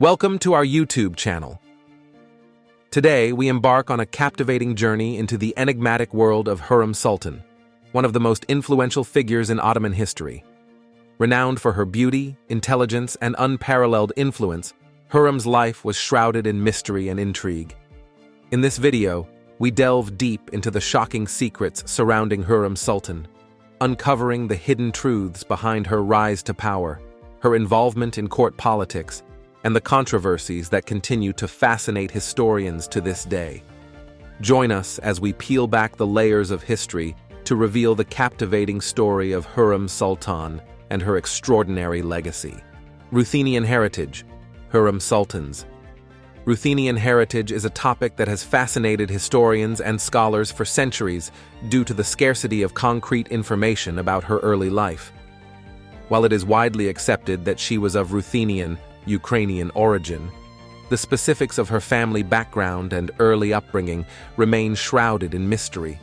Welcome to our YouTube channel. Today, we embark on a captivating journey into the enigmatic world of Hürrem Sultan, one of the most influential figures in Ottoman history. Renowned for her beauty, intelligence, and unparalleled influence, Hürrem's life was shrouded in mystery and intrigue. In this video, we delve deep into the shocking secrets surrounding Hürrem Sultan, uncovering the hidden truths behind her rise to power, her involvement in court politics, and the controversies that continue to fascinate historians to this day. Join us as we peel back the layers of history to reveal the captivating story of Hürrem Sultan and her extraordinary legacy. Ruthenian Heritage, Hürrem Sultans. Ruthenian heritage is a topic that has fascinated historians and scholars for centuries due to the scarcity of concrete information about her early life. While it is widely accepted that she was of Ruthenian, Ukrainian origin, the specifics of her family background and early upbringing remain shrouded in mystery.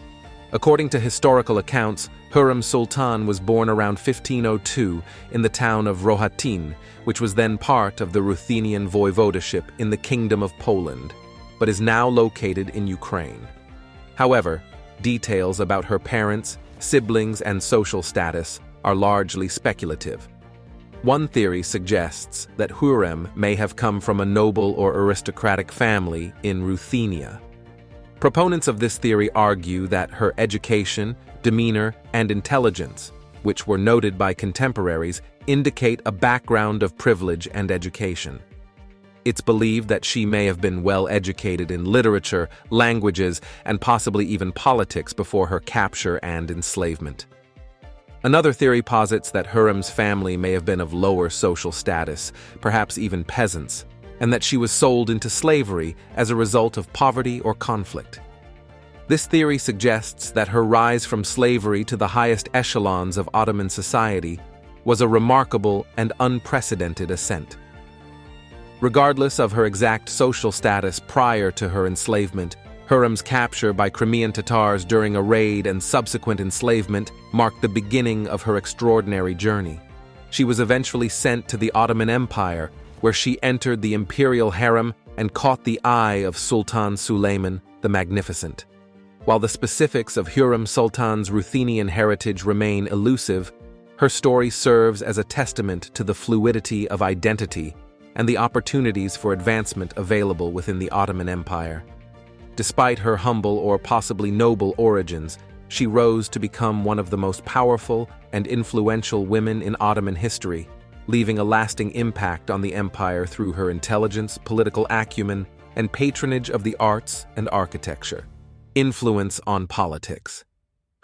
According to historical accounts, Hürrem Sultan was born around 1502 in the town of Rohatin, which was then part of the Ruthenian voivodeship in the Kingdom of Poland, but is now located in Ukraine. However, details about her parents, siblings, and social status are largely speculative. One theory suggests that Hürrem may have come from a noble or aristocratic family in Ruthenia. Proponents of this theory argue that her education, demeanor, and intelligence, which were noted by contemporaries, indicate a background of privilege and education. It's believed that she may have been well educated in literature, languages, and possibly even politics before her capture and enslavement. Another theory posits that Hürrem's family may have been of lower social status, perhaps even peasants, and that she was sold into slavery as a result of poverty or conflict. This theory suggests that her rise from slavery to the highest echelons of Ottoman society was a remarkable and unprecedented ascent. Regardless of her exact social status prior to her enslavement, Hürrem's capture by Crimean Tatars during a raid and subsequent enslavement marked the beginning of her extraordinary journey. She was eventually sent to the Ottoman Empire, where she entered the imperial harem and caught the eye of Sultan Süleyman the Magnificent. While the specifics of Hürrem Sultan's Ruthenian heritage remain elusive, her story serves as a testament to the fluidity of identity and the opportunities for advancement available within the Ottoman Empire. Despite her humble or possibly noble origins, she rose to become one of the most powerful and influential women in Ottoman history, leaving a lasting impact on the empire through her intelligence, political acumen, and patronage of the arts and architecture. Influence on politics.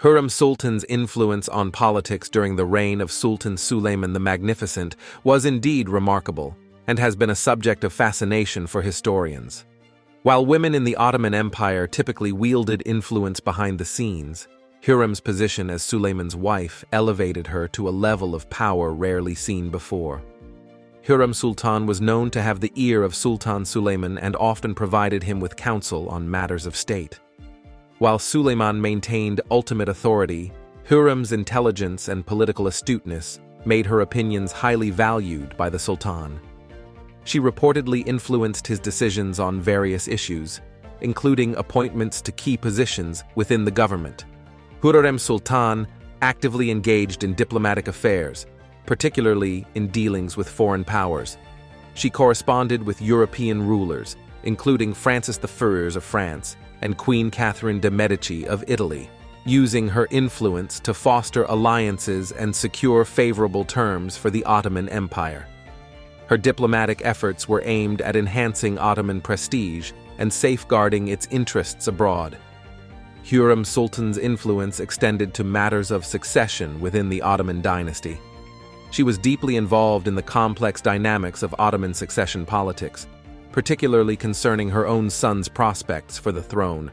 Hürrem Sultan's influence on politics during the reign of Sultan Süleyman the Magnificent was indeed remarkable and has been a subject of fascination for historians. While women in the Ottoman Empire typically wielded influence behind the scenes, Hürrem's position as Süleyman's wife elevated her to a level of power rarely seen before. Hürrem Sultan was known to have the ear of Sultan Süleyman and often provided him with counsel on matters of state. While Süleyman maintained ultimate authority, Hürrem's intelligence and political astuteness made her opinions highly valued by the Sultan. She reportedly influenced his decisions on various issues, including appointments to key positions within the government. Hürrem Sultan actively engaged in diplomatic affairs, particularly in dealings with foreign powers. She corresponded with European rulers, including Francis I of France and Queen Catherine de' Medici of Italy, using her influence to foster alliances and secure favorable terms for the Ottoman Empire. Her diplomatic efforts were aimed at enhancing Ottoman prestige and safeguarding its interests abroad. Hürrem Sultan's influence extended to matters of succession within the Ottoman dynasty. She was deeply involved in the complex dynamics of Ottoman succession politics, particularly concerning her own son's prospects for the throne.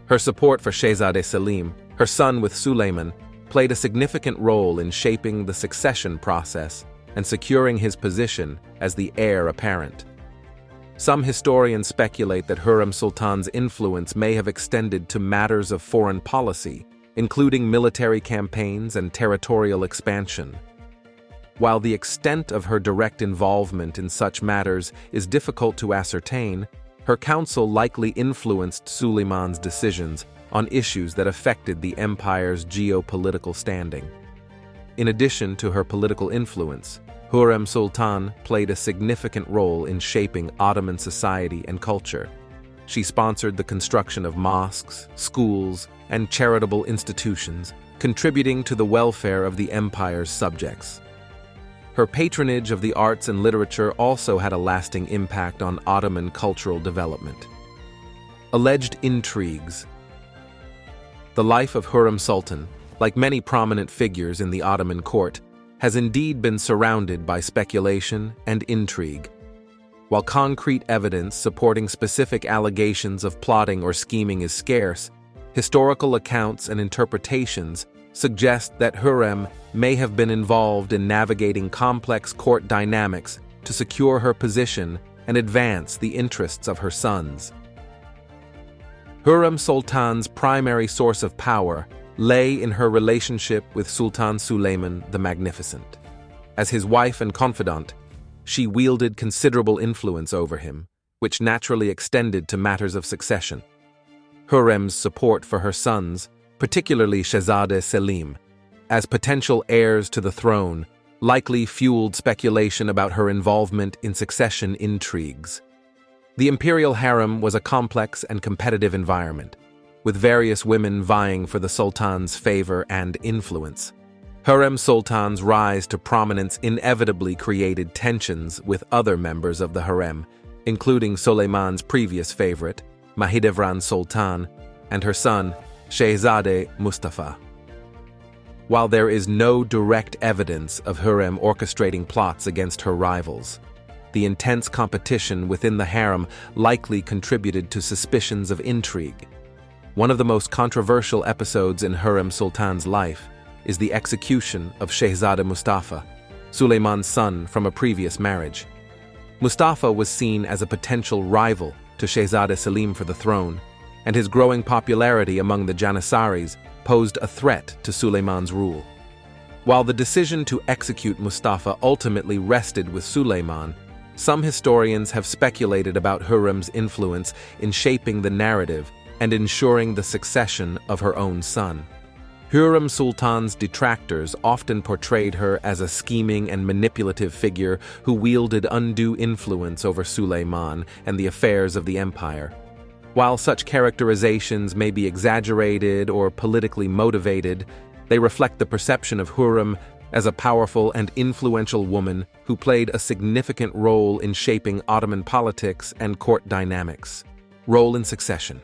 Her support for Şehzade Selim, her son with Süleyman, played a significant role in shaping the succession process and securing his position as the heir apparent. Some historians speculate that Hürrem Sultan's influence may have extended to matters of foreign policy, including military campaigns and territorial expansion. While the extent of her direct involvement in such matters is difficult to ascertain, her counsel likely influenced Suleiman's decisions on issues that affected the empire's geopolitical standing. In addition to her political influence, Hürrem Sultan played a significant role in shaping Ottoman society and culture. She sponsored the construction of mosques, schools, and charitable institutions, contributing to the welfare of the empire's subjects. Her patronage of the arts and literature also had a lasting impact on Ottoman cultural development. Alleged intrigues. The life of Hürrem Sultan, like many prominent figures in the Ottoman court, has indeed been surrounded by speculation and intrigue. While concrete evidence supporting specific allegations of plotting or scheming is scarce, historical accounts and interpretations suggest that Hürrem may have been involved in navigating complex court dynamics to secure her position and advance the interests of her sons. Hürrem Sultan's primary source of power lay in her relationship with Sultan Suleiman the Magnificent. As his wife and confidant, she wielded considerable influence over him, which naturally extended to matters of succession. Hürrem's support for her sons, particularly Şehzade Selim, as potential heirs to the throne, likely fueled speculation about her involvement in succession intrigues. The imperial harem was a complex and competitive environment, with various women vying for the sultan's favor and influence. Hürrem Sultan's rise to prominence inevitably created tensions with other members of the harem, including Suleiman's previous favorite, Mahidevran Sultan, and her son, Şehzade Mustafa. While there is no direct evidence of Hürrem orchestrating plots against her rivals, the intense competition within the harem likely contributed to suspicions of intrigue. One of the most controversial episodes in Hürrem Sultan's life is the execution of Şehzade Mustafa, Suleiman's son from a previous marriage. Mustafa was seen as a potential rival to Şehzade Selim for the throne, and his growing popularity among the Janissaries posed a threat to Suleiman's rule. While the decision to execute Mustafa ultimately rested with Suleiman, some historians have speculated about Hürrem's influence in shaping the narrative and ensuring the succession of her own son. Hürrem Sultan's detractors often portrayed her as a scheming and manipulative figure who wielded undue influence over Suleiman and the affairs of the empire. While such characterizations may be exaggerated or politically motivated, they reflect the perception of Hürrem as a powerful and influential woman who played a significant role in shaping Ottoman politics and court dynamics. Role in succession.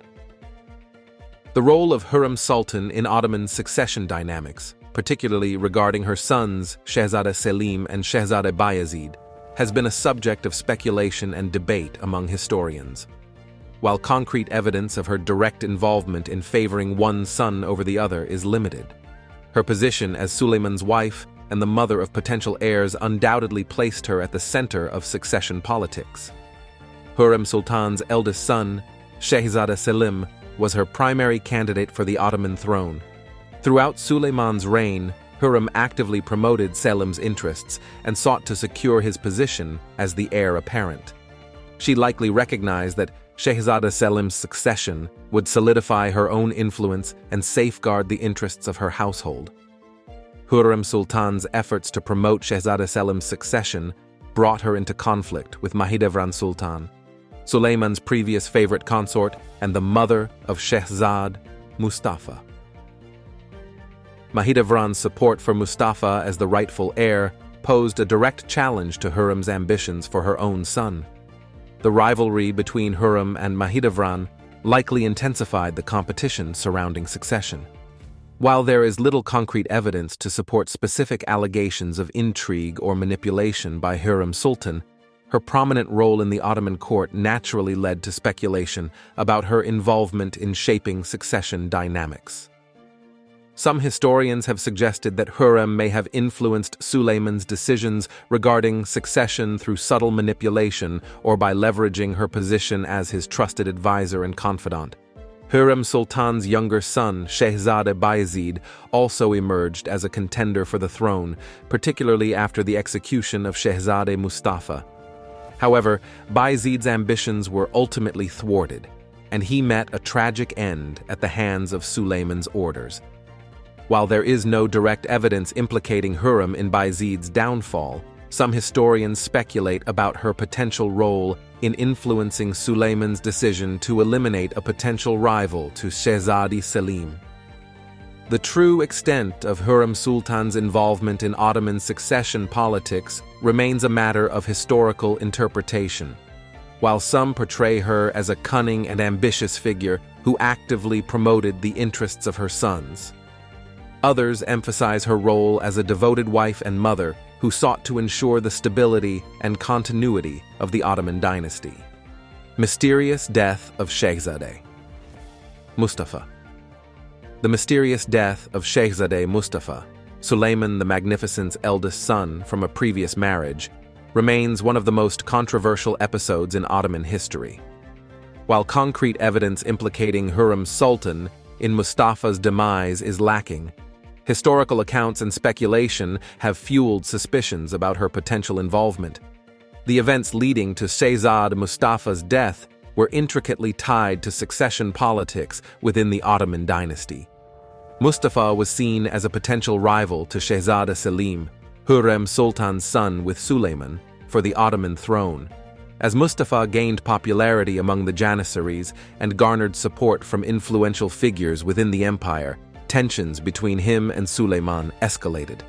The role of Hürrem Sultan in Ottoman succession dynamics, particularly regarding her sons Şehzade Selim and Şehzade Bayezid, has been a subject of speculation and debate among historians. While concrete evidence of her direct involvement in favoring one son over the other is limited, her position as Suleiman's wife and the mother of potential heirs undoubtedly placed her at the center of succession politics. Hürrem Sultan's eldest son, Şehzade Selim, was her primary candidate for the Ottoman throne. Throughout Suleiman's reign, Hürrem actively promoted Selim's interests and sought to secure his position as the heir apparent. She likely recognized that Şehzade Selim's succession would solidify her own influence and safeguard the interests of her household. Hürrem Sultan's efforts to promote Şehzade Selim's succession brought her into conflict with Mahidevran Sultan, Suleiman's previous favorite consort and the mother of Şehzade Mustafa. Mahidevran's support for Mustafa as the rightful heir posed a direct challenge to Hürrem's ambitions for her own son. The rivalry between Hürrem and Mahidevran likely intensified the competition surrounding succession. While there is little concrete evidence to support specific allegations of intrigue or manipulation by Hürrem Sultan, her prominent role in the Ottoman court naturally led to speculation about her involvement in shaping succession dynamics. Some historians have suggested that Hürrem may have influenced Suleiman's decisions regarding succession through subtle manipulation or by leveraging her position as his trusted advisor and confidant. Hürrem Sultan's younger son, Şehzade Bayezid, also emerged as a contender for the throne, particularly after the execution of Şehzade Mustafa. However, Bayezid's ambitions were ultimately thwarted, and he met a tragic end at the hands of Süleyman's orders. While there is no direct evidence implicating Hürrem in Bayezid's downfall, some historians speculate about her potential role in influencing Süleyman's decision to eliminate a potential rival to Şehzade Selim. The true extent of Hürrem Sultan's involvement in Ottoman succession politics remains a matter of historical interpretation. While some portray her as a cunning and ambitious figure who actively promoted the interests of her sons, others emphasize her role as a devoted wife and mother who sought to ensure the stability and continuity of the Ottoman dynasty. Mysterious death of Şehzade Mustafa. The mysterious death of Şehzade Mustafa, Süleyman the Magnificent's eldest son from a previous marriage, remains one of the most controversial episodes in Ottoman history. While concrete evidence implicating Hürrem Sultan in Mustafa's demise is lacking, historical accounts and speculation have fueled suspicions about her potential involvement. The events leading to Şehzade Mustafa's death were intricately tied to succession politics within the Ottoman dynasty. Mustafa was seen as a potential rival to Şehzade Selim, Hürrem Sultan's son with Süleyman, for the Ottoman throne. As Mustafa gained popularity among the Janissaries and garnered support from influential figures within the empire, tensions between him and Süleyman escalated.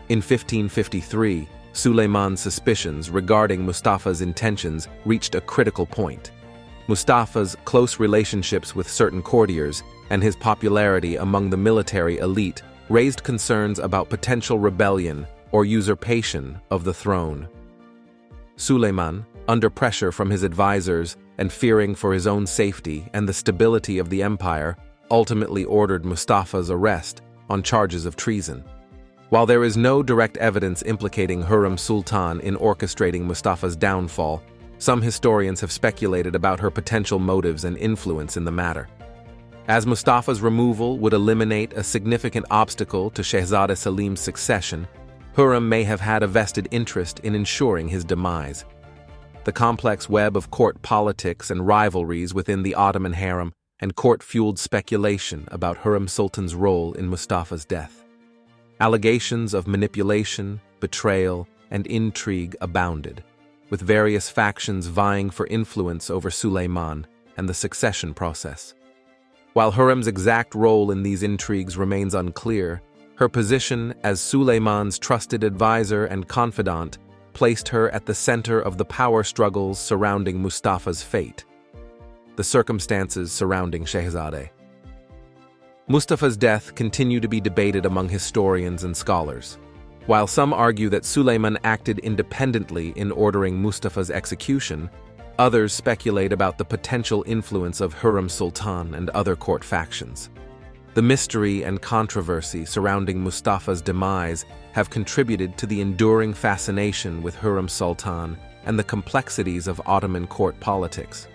In 1553, Süleyman's suspicions regarding Mustafa's intentions reached a critical point. Mustafa's close relationships with certain courtiers and his popularity among the military elite raised concerns about potential rebellion or usurpation of the throne. Süleyman, under pressure from his advisors and fearing for his own safety and the stability of the empire, ultimately ordered Mustafa's arrest on charges of treason. While there is no direct evidence implicating Hürrem Sultan in orchestrating Mustafa's downfall, some historians have speculated about her potential motives and influence in the matter. As Mustafa's removal would eliminate a significant obstacle to Şehzade Selim's succession, Hürrem may have had a vested interest in ensuring his demise. The complex web of court politics and rivalries within the Ottoman harem and court-fueled speculation about Hürrem Sultan's role in Mustafa's death. Allegations of manipulation, betrayal, and intrigue abounded, with various factions vying for influence over Süleyman and the succession process. While Hürrem's exact role in these intrigues remains unclear, her position as Süleyman's trusted advisor and confidant placed her at the center of the power struggles surrounding Mustafa's fate. The circumstances surrounding Şehzade Mustafa's death continue to be debated among historians and scholars. While some argue that Süleyman acted independently in ordering Mustafa's execution, others speculate about the potential influence of Hürrem Sultan and other court factions. The mystery and controversy surrounding Mustafa's demise have contributed to the enduring fascination with Hürrem Sultan and the complexities of Ottoman court politics.